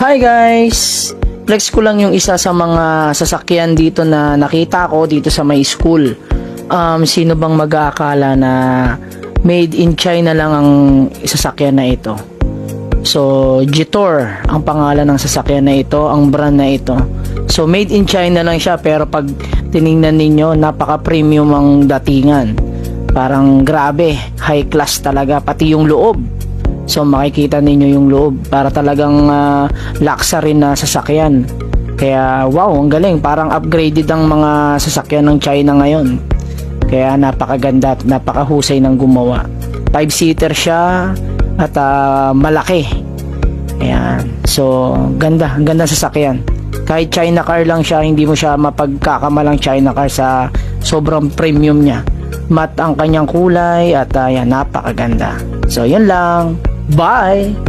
Hi guys! Flex ko lang yung isa sa mga sasakyan dito na nakita ko dito sa my school. Sino bang mag-aakala na made in China lang ang sasakyan na ito? So, Jitor ang pangalan ng sasakyan na ito, ang brand na ito. So, made in China lang siya, pero pag tiningnan ninyo, napaka-premium ang datingan. Parang grabe, high class talaga, pati yung loob. So makikita ninyo yung loob, para talagang luxury na sasakyan. Kaya wow, ang galing, parang upgraded ang mga sasakyan ng China ngayon. Kaya napakaganda at napakahusay ng gumawa. 5-seater siya at malaki. Ayan. So ganda, ganda sasakyan. Kahit China car lang siya, hindi mo siya mapagkakamalang China car sa sobrang premium niya. Matte ang kanyang kulay at yan, napakaganda. So yan lang. Bye!